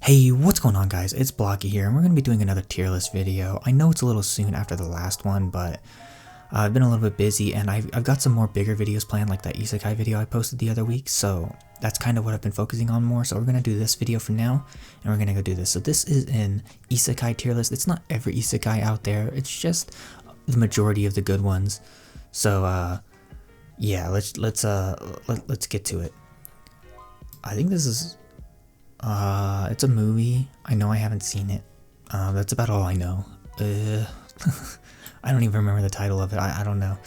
Hey, what's going on guys? It's Blocky here, and we're going to be doing another tier list video. I know it's a little soon after the last one, but I've been a little bit busy, and I've got some more bigger videos planned, like that Isekai video I posted the other week, so that's kind of what I've been focusing on more. So we're going to do this video for now, and we're going to go do this. So this is an Isekai tier list. It's not every Isekai out there, it's just the majority of the good ones. So yeah, let's get to it. I think this is it's a movie. I know I haven't seen it. That's about all I know. I don't even remember the title of it. I don't know.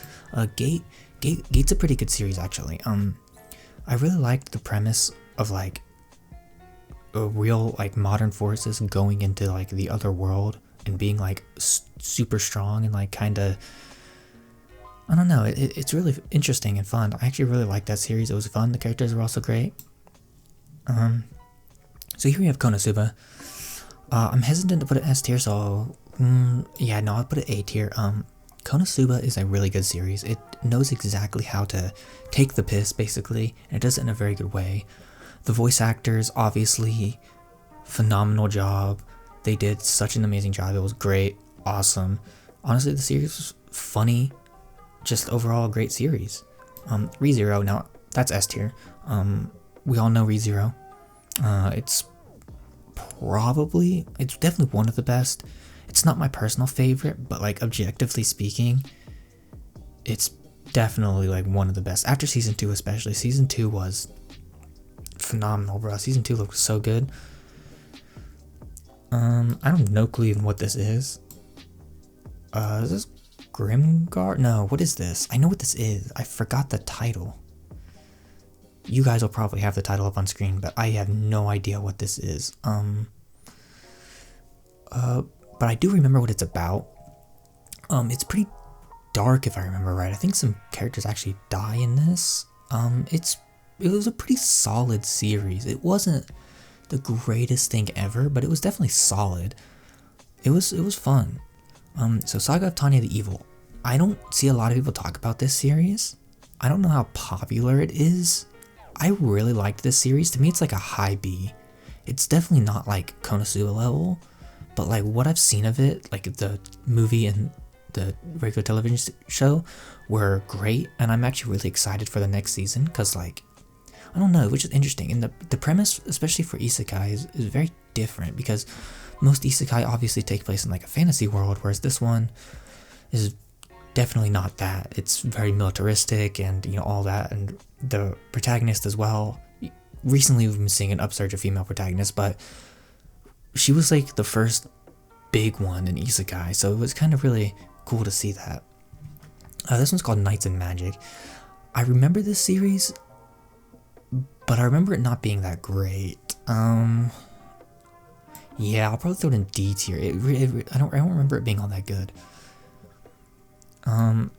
Gate's a pretty good series actually. I really liked the premise of like a real like modern forces going into like the other world and being like super strong and like kind of, I don't know. It's really interesting and fun. I actually really liked that series. It was fun. The characters were also great. So here we have Konosuba. I'm hesitant to put it S tier, so yeah, no, I'll put it A tier. Konosuba is a really good series. It knows exactly how to take the piss, basically, and it does it in a very good way. The voice actors, obviously, phenomenal job. They did such an amazing job. It was great, awesome. Honestly, the series was funny, just overall a great series. ReZero, now that's S tier. We all know ReZero. It's definitely one of the best. It's not my personal favorite, but like objectively speaking, it's definitely like one of the best. After season 2 especially, season 2 was phenomenal, bro. Season 2 looked so good. I don't know clue even what this is. Is this Grimgar? No, what is this? I know what this is. I forgot the title. You guys will probably have the title up on screen, but I have no idea what this is. But I do remember what it's about. It's pretty dark if I remember right. I think some characters actually die in this. It was a pretty solid series. It wasn't the greatest thing ever, but it was definitely solid. It was fun. So Saga of Tanya the Evil. I don't see a lot of people talk about this series. I don't know how popular it is. I really liked this series. To me, it's like a high B. It's definitely not like Konosuba level, but like what I've seen of it, like the movie and the regular television show were great, and I'm actually really excited for the next season because like, I don't know, which is interesting. And the premise, especially for Isekai, is very different because most Isekai obviously take place in like a fantasy world, whereas this one is definitely not that. It's very militaristic and, you know, all that, and the protagonist as well. Recently we've been seeing an upsurge of female protagonists, but she was like the first big one in Isekai, so it was kind of really cool to see that. This one's called Knights and Magic. I remember this series, but I remember it not being that great. Yeah, I'll probably throw it in D tier. I don't remember it being all that good.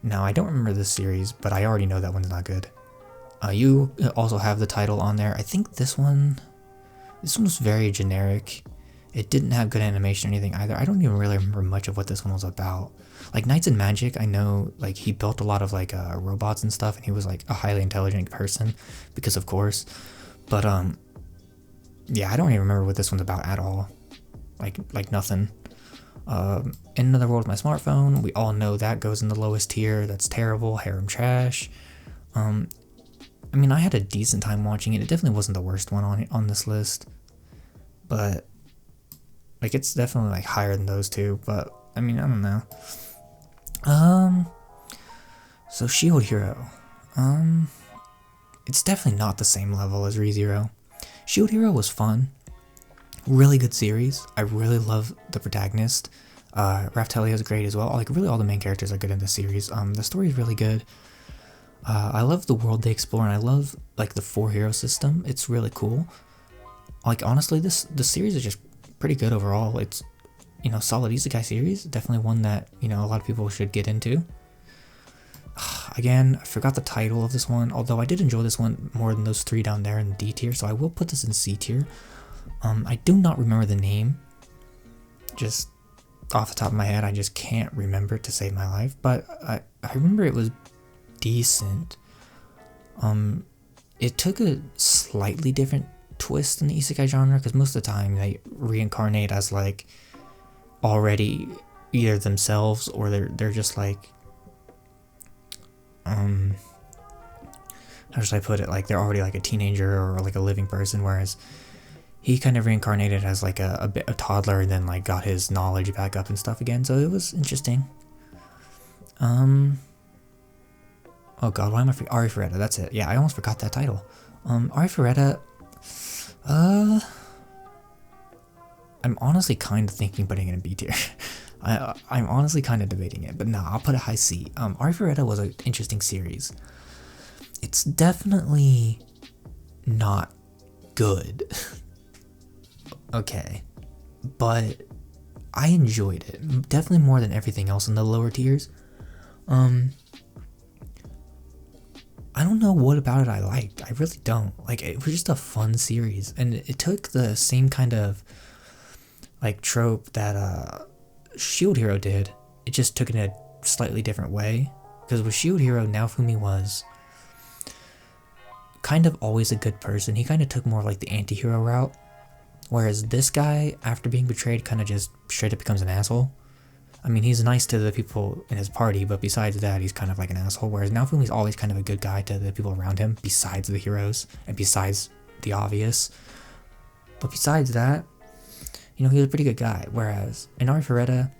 Now I don't remember this series, but I already know that one's not good. You also have the title on there. I think this one was very generic. It didn't have good animation or anything either. I don't even really remember much of what this one was about. Like Knights and Magic, I know like he built a lot of like robots and stuff, and he was like a highly intelligent person, because of course. But yeah, I don't even remember what this one's about at all. Like nothing. In Another World with My Smartphone, we all know that goes in the lowest tier. That's terrible, harem trash. I mean, I had a decent time watching it. It definitely wasn't the worst one on this list, but like it's definitely like higher than those two. But I mean, I don't know. So Shield Hero, it's definitely not the same level as ReZero. Shield Hero was fun, really good series. I really love the protagonist. Raftalia is great as well. Like really all the main characters are good in this series. The story is really good. I love the world they explore, and I love like the 4-hero system. It's really cool. Like honestly, the series is just pretty good overall. It's, you know, solid Isekai series. Definitely one that, you know, a lot of people should get into. Again, I forgot the title of this one, although I did enjoy this one more than those 3 down there in D tier, so I will put this in C tier. I do not remember the name. Just off the top of my head, I just can't remember to save my life, but I remember it was decent. It took a slightly different twist in the isekai genre, because most of the time they reincarnate as like already either themselves or they're just like how should I put it, like they're already like a teenager or like a living person, whereas he kind of reincarnated as like a toddler and then like got his knowledge back up and stuff again, so it was interesting. Oh god, why am I Ari Ferretta, that's it. Yeah, I almost forgot that title. Ari Ferretta, I'm honestly kind of thinking putting it in B tier. I'm honestly kind of debating it, but no, I'll put it high C. Ari Ferretta was an interesting series. It's definitely not good. Okay, but I enjoyed it. Definitely more than everything else in the lower tiers. I don't know what about it I liked. I really don't. Like, it was just a fun series, and it took the same kind of like trope that Shield Hero did. It just took it in a slightly different way. Because with Shield Hero, Naofumi was kind of always a good person. He kind of took more like the anti-hero route. Whereas this guy, after being betrayed, kind of just straight up becomes an asshole. I mean, he's nice to the people in his party, but besides that, he's kind of like an asshole. Whereas Naofumi's always kind of a good guy to the people around him, besides the heroes, and besides the obvious. But besides that, you know, he's a pretty good guy. Whereas in Ari Ferretta,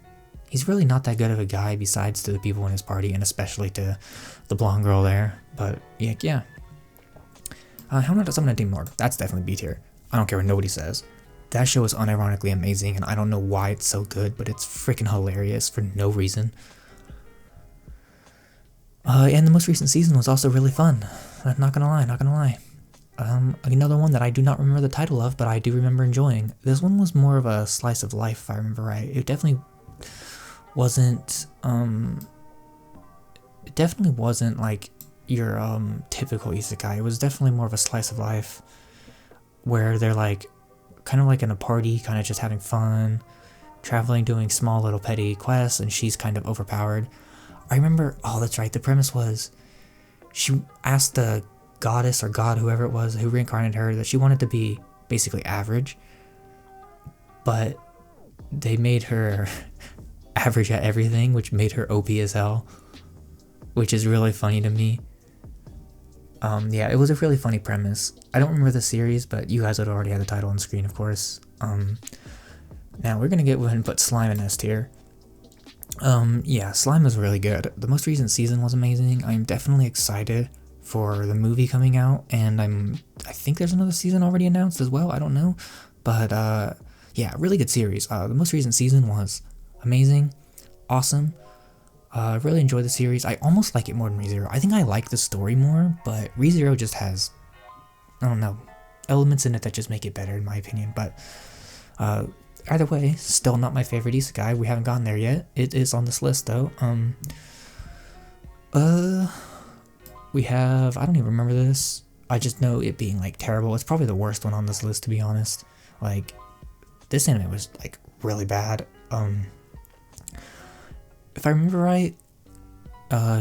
he's really not that good of a guy besides to the people in his party, and especially to the blonde girl there. But yeah. How Not to Summon a Demon Lord? That's definitely B tier. I don't care what nobody says. That show is unironically amazing, and I don't know why it's so good, but it's freaking hilarious for no reason. And the most recent season was also really fun. I'm not gonna lie. Another one that I do not remember the title of, but I do remember enjoying. This one was more of a slice of life, if I remember right. It definitely wasn't, like your, typical isekai. It was definitely more of a slice of life, where they're like, kind of like in a party, kind of just having fun, traveling, doing small little petty quests, and she's kind of overpowered. I remember, oh that's right, the premise was, she asked the goddess or god, whoever it was, who reincarnated her, that she wanted to be basically average, but they made her average at everything, which made her OP as hell, which is really funny to me. Yeah, it was a really funny premise. I don't remember the series, but you guys would already have the title on screen, of course. Now we're gonna go ahead and put Slime in S tier. Yeah, Slime was really good. The most recent season was amazing. I'm definitely excited for the movie coming out, and I think there's another season already announced as well. I don't know, but yeah, really good series. The most recent season was amazing, awesome. I really enjoyed the series. I almost like it more than ReZero. I think I like the story more, but ReZero just has, I don't know, elements in it that just make it better in my opinion. But either way, still not my favorite isekai. We haven't gotten there yet. It is on this list though. We have, I don't even remember this. I just know it being like terrible. It's probably the worst one on this list, to be honest. Like, this anime was like really bad. If I remember right,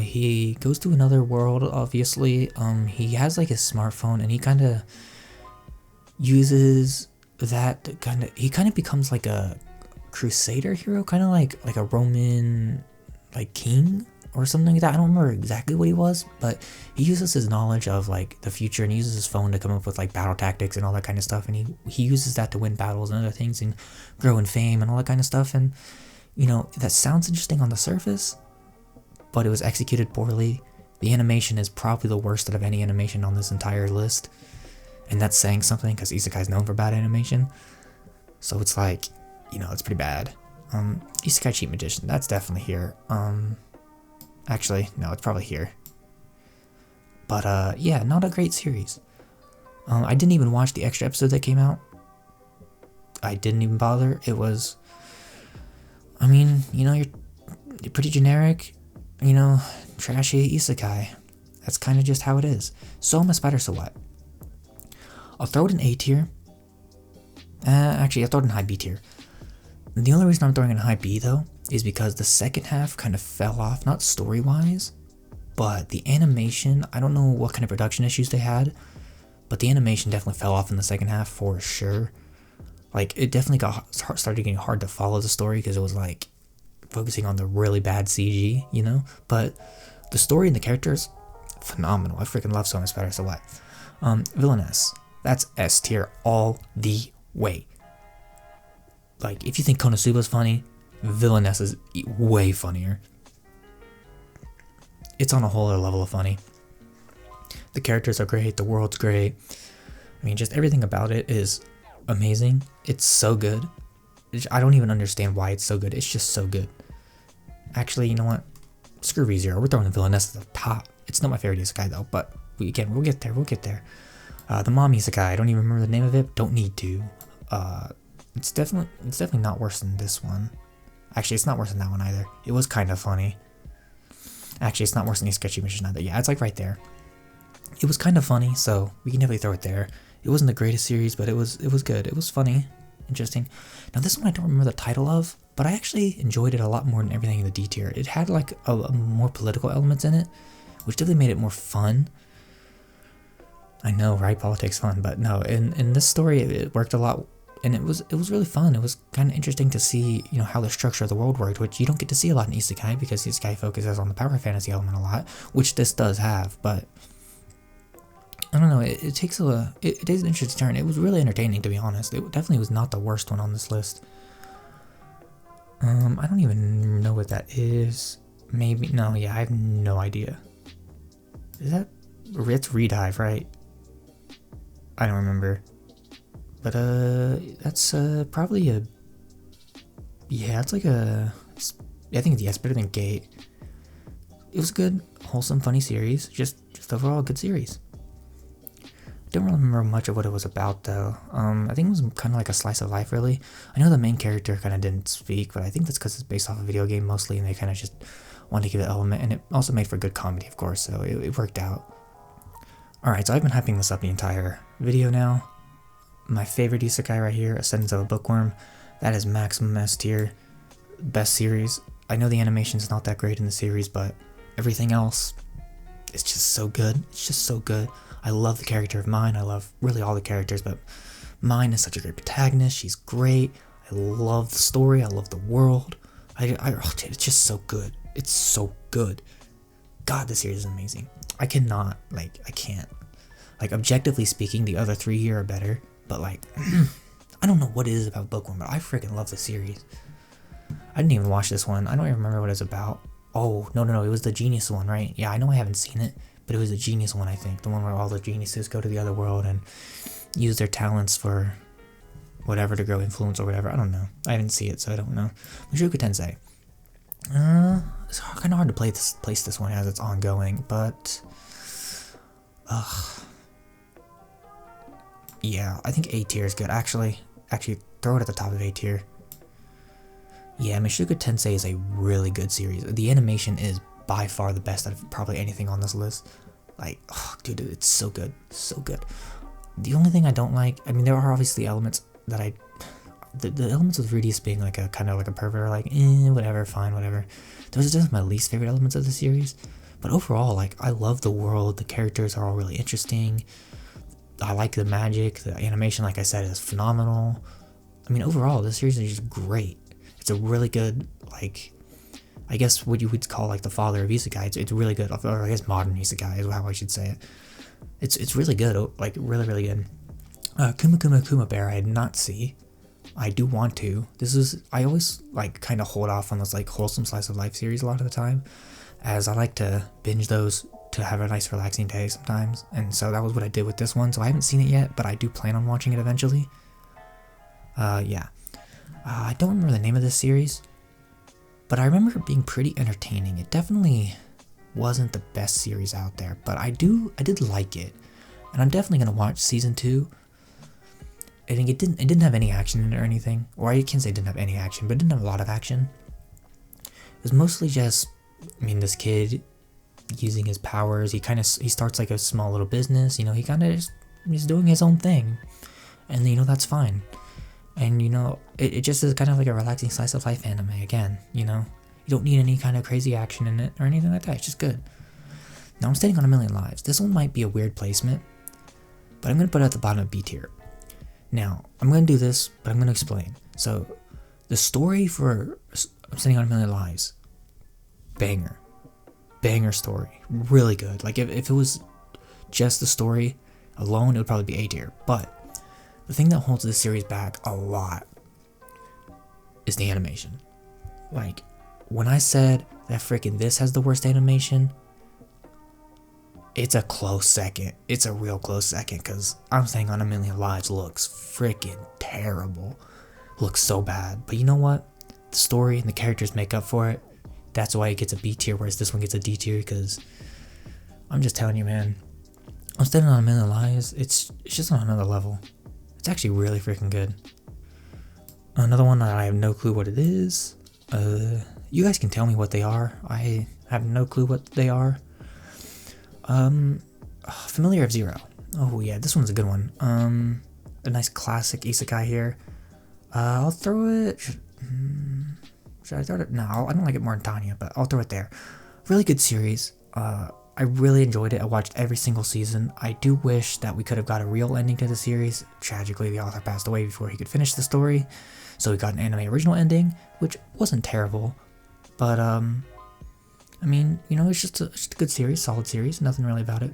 he goes to another world, obviously. He has like his smartphone, and he kind of uses that to he kind of becomes like a crusader hero, kind of like a Roman like king or something like that. I don't remember exactly what he was, but he uses his knowledge of like the future, and he uses his phone to come up with like battle tactics and all that kind of stuff, and he uses that to win battles and other things and grow in fame and all that kind of stuff. And you know, that sounds interesting on the surface, but it was executed poorly. The animation is probably the worst out of any animation on this entire list, and that's saying something because Isekai is known for bad animation. So it's like, you know, it's pretty bad. Isekai Cheat Magician, that's definitely here. Actually, no, it's probably here. But yeah, not a great series. I didn't even watch the extra episode that came out. I didn't even bother. It was, I mean, you know, you're pretty generic, you know, trashy isekai. That's kind of just how it is. So I'm a Spider, so what? I'll throw it in A tier. Actually, I'll throw it in high B tier. The only reason I'm throwing it in high B, though, is because the second half kind of fell off, not story-wise, but the animation, I don't know what kind of production issues they had, but the animation definitely fell off in the second half for sure. Like, it definitely started getting hard to follow the story because it was like focusing on the really bad CG, you know? But the story and the characters, phenomenal. I freaking love So Much Better, So What? Villainess, that's S tier all the way. Like, if you think Konosuba's funny, Villainess is way funnier. It's on a whole other level of funny. The characters are great, the world's great. I mean, just everything about it is amazing. It's so good. I don't even understand why it's so good. It's just so good. Actually, you know what? Screw ReZero. We're throwing the Villainess at the top. It's not my favorite Isekai though, but we'll get there. We'll get there. The Mom Isekai. I don't even remember the name of it. Don't need to. It's definitely not worse than this one. Actually, it's not worse than that one either. It was kind of funny. Actually, it's not worse than the Sketchy Mission either. Yeah, it's like right there. It was kind of funny, so we can definitely throw it there. It wasn't the greatest series, but it was good. It was funny, interesting. Now this one I don't remember the title of, but I actually enjoyed it a lot more than everything in the D tier. It had like a more political elements in it, which definitely made it more fun. I know, right? Politics fun, but no. In this story, it worked a lot, and it was really fun. It was kind of interesting to see, you know, how the structure of the world worked, which you don't get to see a lot in Isekai because Isekai focuses on the power fantasy element a lot, which this does have, but. I don't know, it takes it is an interesting turn. It was really entertaining, to be honest. It definitely was not the worst one on this list. I don't even know what that is. Maybe, no, yeah, I have no idea. Is that, it's Redive, right? I don't remember. But, that's, probably a, yeah, it's like a, I think it's, yes, better than Gate. It was a good, wholesome, funny series. Just overall a good series. Don't really remember much of what it was about though. I think it was kind of like a slice of life really. I know the main character kind of didn't speak, but I think that's because it's based off a video game mostly and they kind of just wanted to give it an element, and it also made for good comedy of course, so it worked out. Alright, so I've been hyping this up the entire video now. My favorite Isekai right here, Ascendance of a Bookworm. That is maximum S tier. Best series. I know the animation's not that great in the series, but everything else, it's just so good. It's just so good. I love the character of Mine. I love really all the characters, but Mine is such a great protagonist. She's great. I love the story. I love the world. It's just so good. It's so good. God, this series is amazing. I can't. Like, objectively speaking, the other three here are better, but like, I don't know what it is about Bookworm, but I freaking love the series. I didn't even watch this one. I don't even remember what it's about. Oh, no, it was the Genius one, right? Yeah, I know I haven't seen it. But it was a Genius one, I think. The one where all the geniuses go to the other world and use their talents for whatever to grow influence or whatever. I don't know. I didn't see it, so I don't know. Mushoku Tensei. It's kind of hard to place this one as it's ongoing, but... yeah, I think A tier is good. Actually, throw it at the top of A tier. Yeah, Mushoku Tensei is a really good series. The animation is by far the best out of probably anything on this list. Like, oh, dude, it's so good, so good. The only thing I don't like, I mean, there are obviously elements that the elements of Rudius being like a kind of like a pervert, like, whatever, fine, whatever. Those are just my least favorite elements of the series. But overall, like, I love the world. The characters are all really interesting. I like the magic. The animation, like I said, is phenomenal. I mean, overall, this series is just great. It's a really good, like, I guess what you would call like the father of Isekai. It's really good, or I guess modern Isekai is how I should say it. It's really good, like really good. Kuma Kuma Kuma Bear I did not see. I do want to. I always like kind of hold off on those like wholesome slice of life series a lot of the time, as I like to binge those to have a nice relaxing day sometimes, and so that was what I did with this one. So I haven't seen it yet, but I do plan on watching it eventually. Yeah. I don't remember the name of this series, but I remember it being pretty entertaining. It definitely wasn't the best series out there, but I did like it, and I'm definitely gonna watch season 2. I think it didn't have any action in it or anything, or I can't say it didn't have any action, but it didn't have a lot of action. It was mostly just, I mean, this kid using his powers. He starts like a small little business, you know. He kind of he's doing his own thing, and you know that's fine. And you know, it just is kind of like a relaxing slice of life anime again, you know. You don't need any kind of crazy action in it or anything like that. It's just good. Now I'm standing on 1,000,000 Lives. This one might be a weird placement, but I'm going to put it at the bottom of B tier. Now, I'm going to do this, but I'm going to explain. So, the story for I'm Sitting on a Million Lives, banger story, really good. Like, if it was just the story alone, it would probably be A tier. But the thing that holds this series back a lot is the animation. Like, when I said that freaking this has the worst animation, it's a close second. It's a real close second, because I'm Staying on a Million Lives looks freaking terrible. Looks so bad. But you know what? The story and the characters make up for it. That's why it gets a B tier, whereas this one gets a D tier, because I'm just telling you, man. I'm Staying on a Million Lives. It's just on another level. It's actually really freaking good. Another one that I have no clue what it is. You guys can tell me what they are. I have no clue what they are. Familiar of Zero. Oh yeah, this one's a good one. A nice classic isekai here. I'll throw it. Should I throw it? No, I don't like it more than Tanya, but I'll throw it there. Really good series. I really enjoyed it. I watched every single season. I do wish that we could have got a real ending to the series. Tragically, the author passed away before he could finish the story, so we got an anime original ending, which wasn't terrible. But I mean, you know, it's just a good series, solid series, nothing really about it.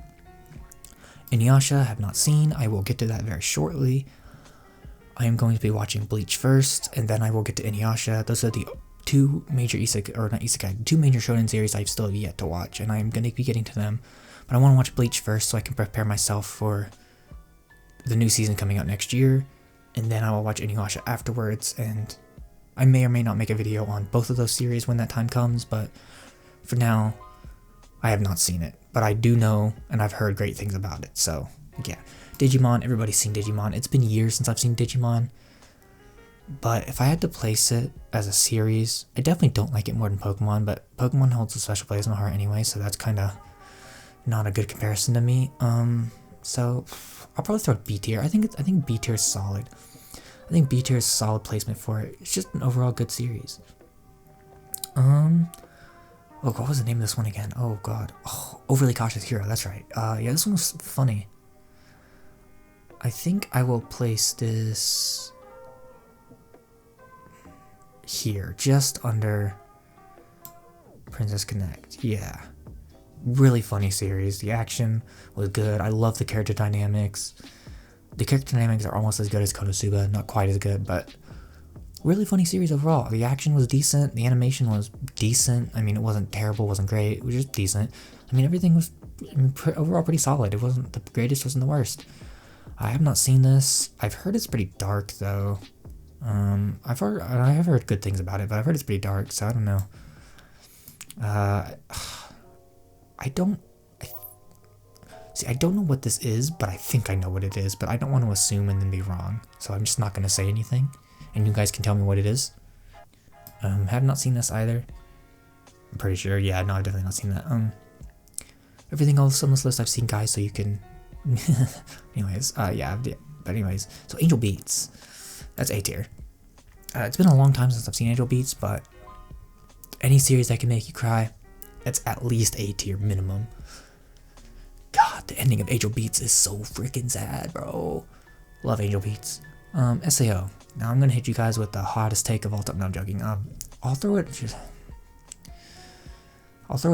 Inuyasha, have not seen. I will get to that very shortly. I am going to be watching Bleach first, and then I will get to Inuyasha. Those are the two major two major shonen series I've still yet to watch, and I'm going to be getting to them. But I want to watch Bleach first so I can prepare myself for the new season coming out next year, and then I will watch Inuyasha afterwards, and I may or may not make a video on both of those series when that time comes, but for now, I have not seen it. But I do know, and I've heard great things about it, so yeah. Digimon, everybody's seen Digimon. It's been years since I've seen Digimon. But if I had to place it as a series, I definitely don't like it more than Pokemon, but Pokemon holds a special place in my heart anyway, so that's kind of not a good comparison to me. So I'll probably throw it B tier. I think B tier is solid. I think B tier is a solid placement for it. It's just an overall good series. Oh, what was the name of this one again? Oh god. Oh, Overly Cautious Hero, that's right. Yeah, this one was funny. I think I will place this here, just under Princess Connect. Yeah. Really funny series. The action was good. I love the character dynamics. The character dynamics are almost as good as Konosuba. Not quite as good, but really funny series overall. The action was decent. The animation was decent. I mean, it wasn't terrible, wasn't great. It was just decent. I mean, everything was overall pretty solid. It wasn't the greatest, wasn't the worst. I have not seen this. I've heard it's pretty dark, though. I have heard good things about it, but I've heard it's pretty dark, so I don't know. I don't know what this is, but I think I know what it is, but I don't want to assume and then be wrong, so I'm just not going to say anything, and you guys can tell me what it is. Have not seen this either. I'm pretty sure, yeah, no, I've definitely not seen that. Everything else on this list I've seen, guys, so you can, anyways, yeah, but anyways, so Angel Beats, that's A tier. It's been a long time since I've seen Angel Beats, but any series that can make you cry, that's at least A tier minimum. God, the ending of Angel Beats is so freaking sad, bro. Love Angel Beats. SAO. Now I'm gonna hit you guys with the hottest take of all time. No, I'm joking. I'll throw it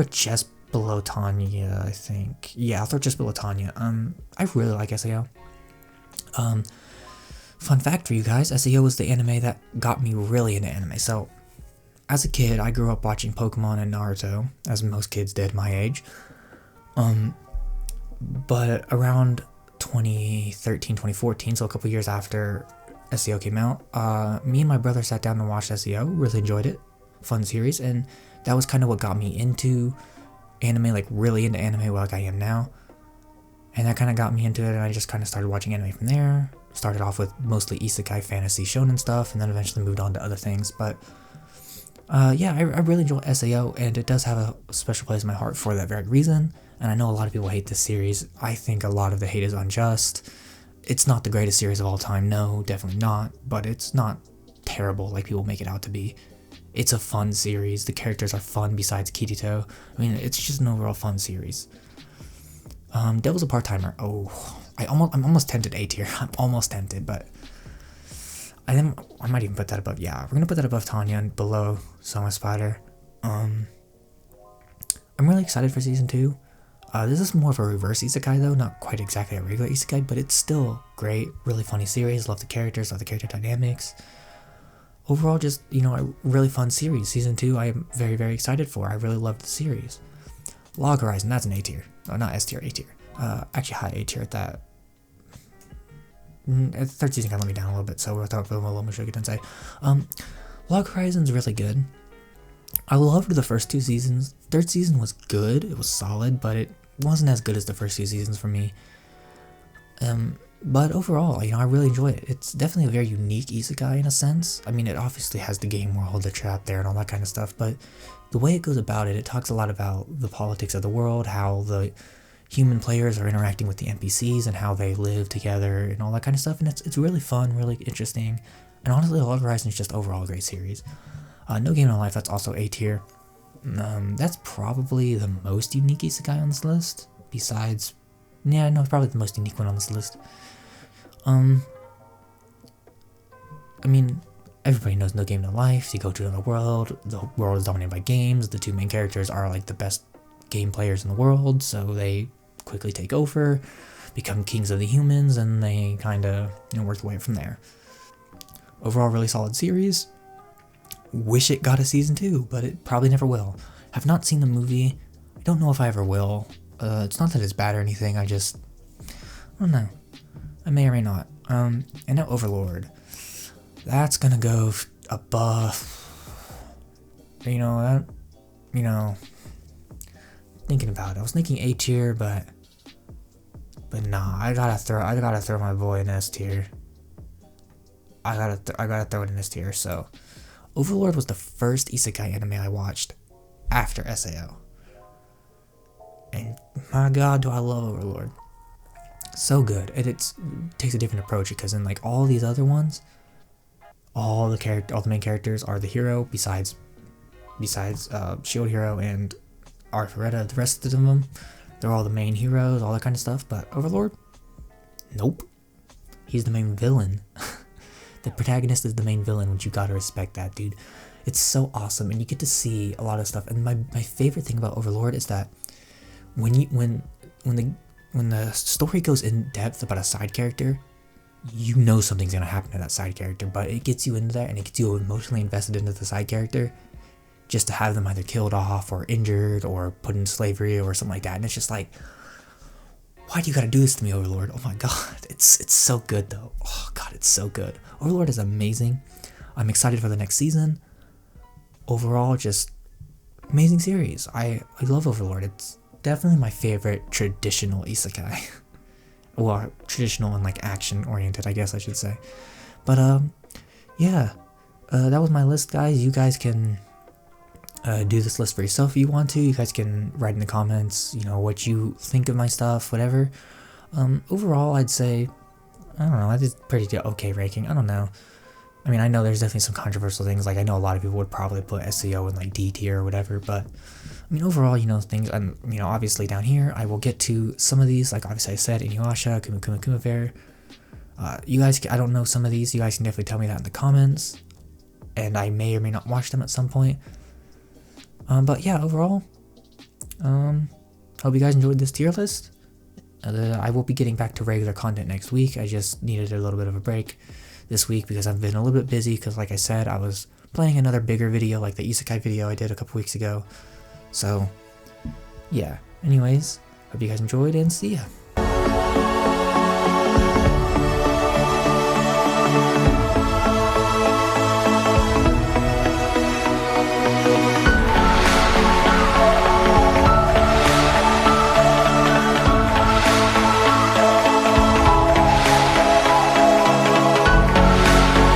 just below Tanya, I think. Yeah, I'll throw it just below Tanya. I really like SAO. Fun fact for you guys, SAO was the anime that got me really into anime. So, as a kid, I grew up watching Pokemon and Naruto, as most kids did my age. But around 2013, 2014, so a couple years after SEO came out, me and my brother sat down and watched SEO, really enjoyed it, fun series, and that was kind of what got me into anime, like really into anime like I am now. And that kind of got me into it, and I just kind of started watching anime from there. Started off with mostly isekai, fantasy, shonen stuff, and then eventually moved on to other things, but yeah, I really enjoy SAO, and it does have a special place in my heart for that very reason. And I know a lot of people hate this series. I think a lot of the hate is unjust. It's not the greatest series of all time, no, definitely not, but it's not terrible like people make it out to be. It's a fun series. The characters are fun besides Kirito. I mean, it's just an overall fun series. Devil's a part-timer. Oh, I'm almost tempted A tier. I'm almost tempted, but I might even put that above. Yeah, we're gonna put that above Tanya and below Soma Spider. I'm really excited for season 2. This is more of a reverse isekai though, not quite exactly a regular isekai, but it's still great. Really funny series. Love the characters. Love the character dynamics. Overall, just, you know, a really fun series. Season 2, I am very, very excited for. I really loved the series. Log Horizon, that's an A tier. No, not S tier, A tier. Actually, high A tier at that. The third season kind of let me down a little bit, so we'll talk about a little bit inside. Log Horizon's really good. I loved the first 2 seasons. Third season was good. It was solid, but it wasn't as good as the first 2 seasons for me. But overall, you know, I really enjoy it. It's definitely a very unique isekai in a sense. I mean, it obviously has the game world, the trap there, and all that kind of stuff, but the way it goes about it, it talks a lot about the politics of the world, how the human players are interacting with the NPCs and how they live together and all that kind of stuff, and it's really fun, really interesting, and honestly, Log Horizon is just overall a great series. No Game No Life, that's also A tier. That's probably the most unique isekai on this list, besides, yeah, no, probably the most unique one on this list. I mean, everybody knows No Game No Life. You go to another world, the world is dominated by games, the 2 main characters are like the best game players in the world, so they quickly take over, become kings of the humans, and they kind of, you know, work their way from there. Overall, really solid series. Wish it got a season 2, but it probably never will. Have not seen the movie. I don't know if I ever will. It's not that it's bad or anything, I don't know. I may or may not. And now Overlord. That's gonna go above. You know, thinking about it. I was thinking A tier, but nah, I gotta throw my boy in S tier. I gotta throw it in S tier, so Overlord was the first isekai anime I watched after SAO. And my god, do I love Overlord. So good. And it takes a different approach because in like all these other ones, all the main characters are the hero besides Shield Hero and Arthuretta. The rest of them, they're all the main heroes, all that kind of stuff. But Overlord, nope. He's the main villain. The protagonist is the main villain, which you gotta respect that, dude. It's so awesome, and you get to see a lot of stuff. And my favorite thing about Overlord is that when the story goes in depth about a side character, you know something's gonna happen to that side character, but it gets you into that and it gets you emotionally invested into the side character just to have them either killed off or injured or put in slavery or something like that. And it's just like, why do you gotta do this to me, Overlord? Oh my god, it's so good though. Oh god, it's so good. Overlord is amazing. I'm excited for the next season. Overall, just amazing series. I love Overlord. It's definitely my favorite traditional isekai. Well, traditional and like action oriented, I guess I should say. But yeah, that was my list, guys. You guys can do this list for yourself if you want to. You guys can write in the comments, you know, what you think of my stuff, whatever. Overall, I'd say, I don't know, I did pretty okay ranking. I don't know. I mean, I know there's definitely some controversial things. Like, I know a lot of people would probably put SEO in like D tier or whatever, but I mean, overall, you know, things, you know, obviously down here, I will get to some of these, like obviously I said, Inuyasha, Kuma Kuma Kuma Bear. You guys, I don't know some of these, you guys can definitely tell me that in the comments, and I may or may not watch them at some point. But yeah, overall, hope you guys enjoyed this tier list. I will be getting back to regular content next week. I just needed a little bit of a break this week because I've been a little bit busy because, like I said, I was planning another bigger video like the Isekai video I did a couple weeks ago. So, yeah. Anyways, hope you guys enjoyed and see ya.